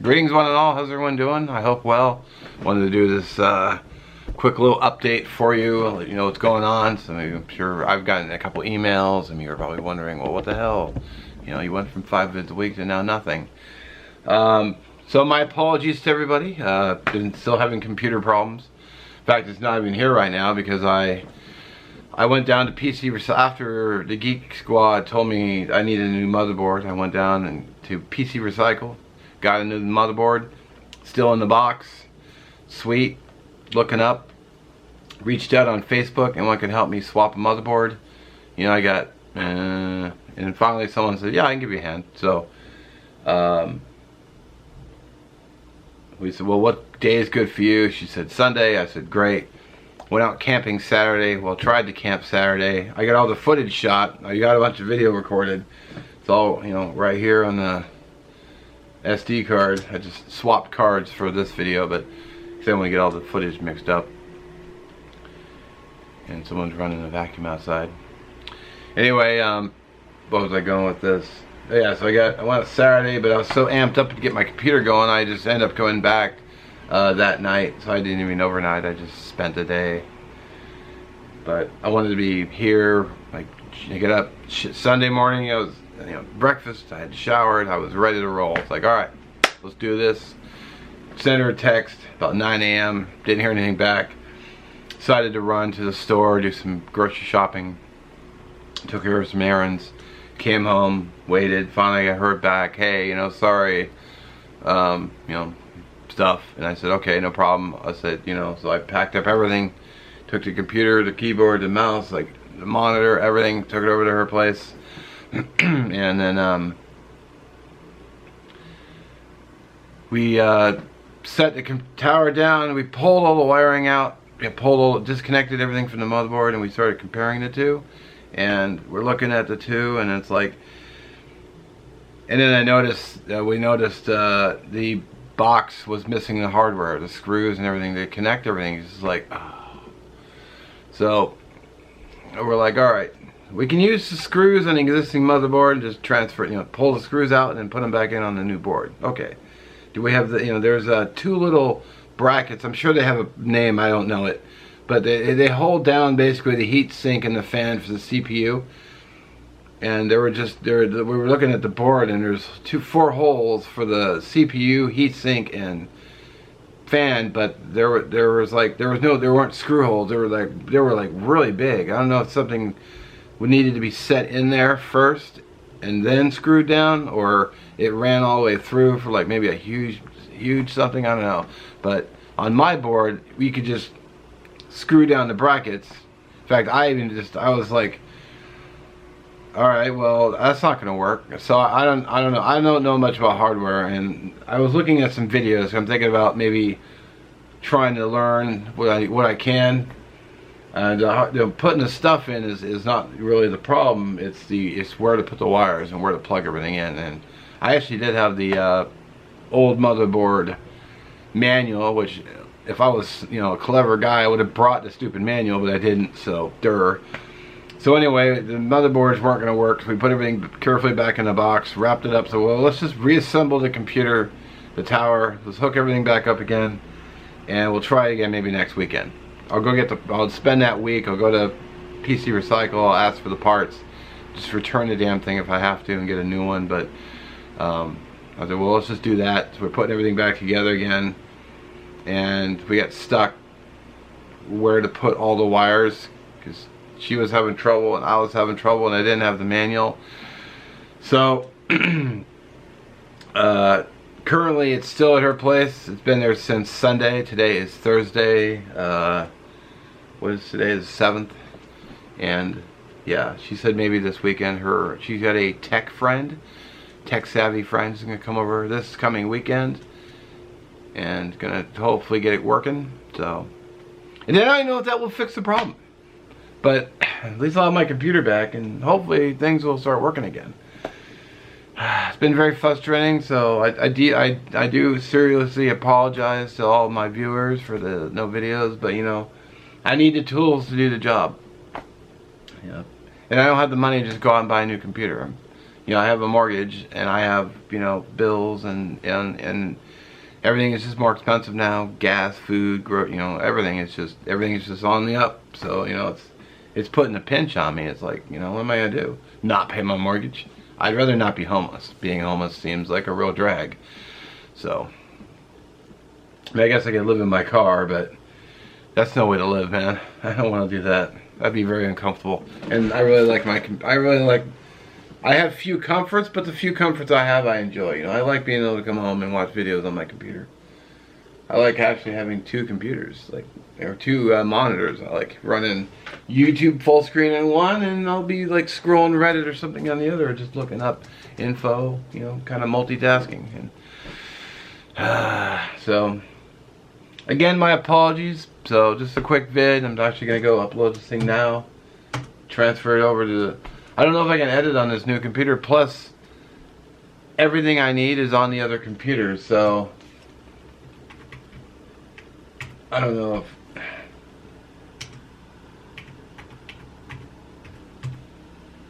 Greetings one and all, how's everyone doing? I hope well. Wanted to do this quick little update for you, let you know what's going on. So I'm sure I've gotten a couple emails and you're probably wondering, well, what the hell? You know, you went from 5 vids a week to now nothing. So my apologies to everybody. Been still having computer problems. In fact, it's not even here right now because I went down to PC after the Geek Squad told me I needed a new motherboard. I went down to PC Recycle, got a new motherboard, still in the box, sweet, looking up. Reached out on Facebook, anyone can help me swap a motherboard. You know, I got, and finally someone said, yeah, I can give you a hand. So, we said, well, what day is good for you? She said Sunday. I said, great. Went out camping Saturday. Well, tried to camp Saturday. I got all the footage shot. I got a bunch of video recorded. It's all, you know, right here on the SD card. I just swapped cards for this video, but I didn't want to get all the footage mixed up. And someone's running a vacuum outside. Anyway, what was I going with this? Yeah, so I went Saturday, but I was so amped up to get my computer going, I just ended up going back that night. So I didn't even overnight. I just spent the day. But I wanted to be here. Like, I get up Sunday morning. I was, you know, breakfast. I had showered. I was ready to roll. It's like, all right, let's do this. Sent her a text about 9 a.m. Didn't hear anything back. Decided to run to the store, do some grocery shopping. Took care of some errands. Came home, waited. Finally, I heard back. Hey, you know, sorry. You know, stuff. And I said, okay, no problem. I said, you know, so I packed up everything. Took the computer, the keyboard, the mouse, like the monitor, everything. Took it over to her place. And then we set the tower down. We pulled all the wiring out. We disconnected everything from the motherboard, and we started comparing the two. And we're looking at the two, and it's like, and then I noticed, we noticed the box was missing the hardware, the screws and everything to connect everything. It's just like, oh. So we're like, all right, we can use the screws on the existing motherboard and just transfer, you know, pull the screws out and then put them back in on the new board. Okay. Do we have the, you know, there's two little brackets. I'm sure they have a name, I don't know it. But they hold down basically the heat sink and the fan for the CPU. And we were looking at the board, and there's 4 holes for the CPU, heat sink, and fan. But there weren't screw holes. They were like really big. I don't know if something needed to be set in there first and then screwed down, or it ran all the way through for like maybe a huge something. I don't know. But on my board, we could just screw down the brackets. In fact, I was like, all right, well, that's not gonna work. So I don't know. I don't know much about hardware, and I was looking at some videos. I'm thinking about maybe trying to learn what I can. And you know, putting the stuff in is not really the problem. It's where to put the wires and where to plug everything in. And I actually did have the old motherboard manual, which, if I was, you know, a clever guy, I would have brought the stupid manual, but I didn't, so So anyway, the motherboards weren't going to work, so we put everything carefully back in the box, wrapped it up. So, well, let's just reassemble the computer, the tower, let's hook everything back up again, and we'll try again maybe next weekend. I'll spend that week, I'll go to PC Recycle, I'll ask for the parts, just return the damn thing if I have to and get a new one. But I said, well, let's just do that. So we're putting everything back together again. And we got stuck where to put all the wires, because she was having trouble and I was having trouble, and I didn't have the manual. So currently it's still at her place. It's been there since Sunday. Today is Thursday. What is today? The 7th. And yeah, she said maybe this weekend she's got a tech savvy friend who's gonna come over this coming weekend and gonna hopefully get it working. So, and then I know that will fix the problem. But at least I'll have my computer back, and hopefully things will start working again. It's been very frustrating, so I do seriously apologize to all my viewers for the no videos, but you know, I need the tools to do the job. Yeah. And I don't have the money to just go out and buy a new computer. You know, I have a mortgage and I have, you know, bills and everything is just more expensive now. Gas, food, you know, everything is just on the up. So, you know, it's putting a pinch on me. It's like, you know, what am I gonna do? Not pay my mortgage? I'd rather not be homeless. Being homeless seems like a real drag. So, I mean, I guess I could live in my car, but that's no way to live, man. I don't want to do that. That'd be very uncomfortable. And I really like I have few comforts, but the few comforts I have, I enjoy. You know, I like being able to come home and watch videos on my computer. I like actually having two computers, like, or two monitors. I like running YouTube full screen on one, and I'll be like scrolling Reddit or something on the other, or just looking up info. You know, kind of multitasking. And so, again, my apologies. So, just a quick vid. I'm actually gonna go upload this thing now, transfer it over to the. I don't know if I can edit on this new computer. Plus, everything I need is on the other computer. So, I don't know if.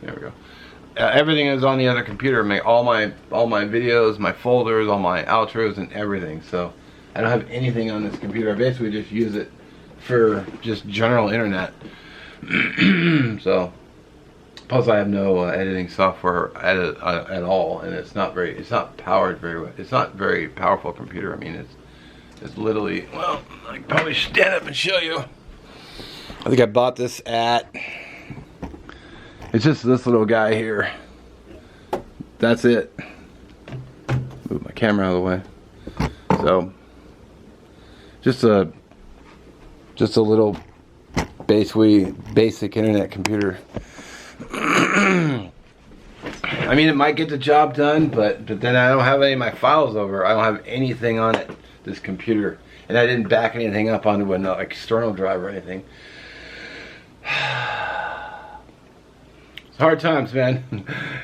There we go. Everything is on the other computer. All my videos, my folders, all my outros, and everything. So, I don't have anything on this computer. I basically just use it for just general internet. So. Plus, I have no editing software at all, and it's not powered very well. It's not very powerful computer. I mean, it's literally, well, I can probably stand up and show you. I think I bought this at. It's just this little guy here. That's it. Move my camera out of the way. So, just a little basic internet computer. I mean, it might get the job done, but then I don't have any of my files over. I don't have anything on it, this computer, and I didn't back anything up onto an external drive or anything. It's hard times, man.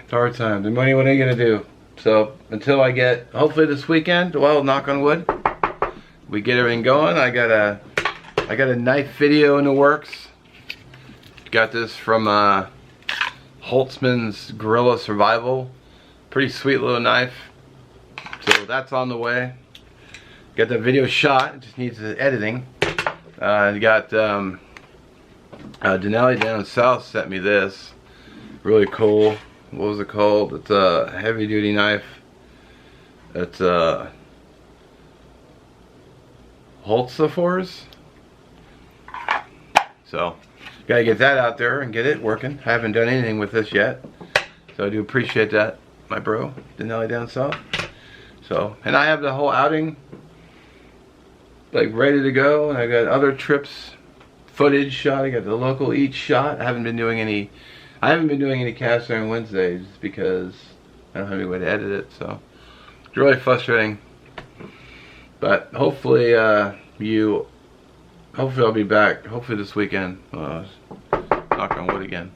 It's hard times. And what are you gonna do? So until I get, hopefully this weekend, well, knock on wood, we get everything going. I got a knife video in the works. Got this from Holtzman's Guerrilla Survival. Pretty sweet little knife. So that's on the way. Got the video shot. It just needs the editing. You got Denali down south sent me this. Really cool. What was it called? It's a heavy duty knife. It's Holtzman's. So gotta get that out there and get it working. I haven't done anything with this yet, so I do appreciate that, my bro, Denali down south. So, and I have the whole outing like ready to go, and I got other trips footage shot. I got the local eat shot. I haven't been doing any cast on Wednesdays because I don't have any way to edit it. So it's really frustrating. But hopefully hopefully I'll be back. Hopefully this weekend. Knock on wood again.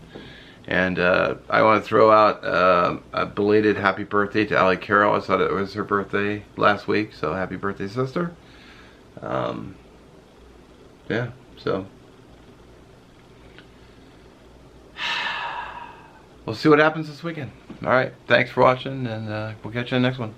And I want to throw out a belated happy birthday to Allie Carroll. I thought it was her birthday last week, so happy birthday, sister. Yeah, so we'll see what happens this weekend. Alright, thanks for watching, and we'll catch you in the next one.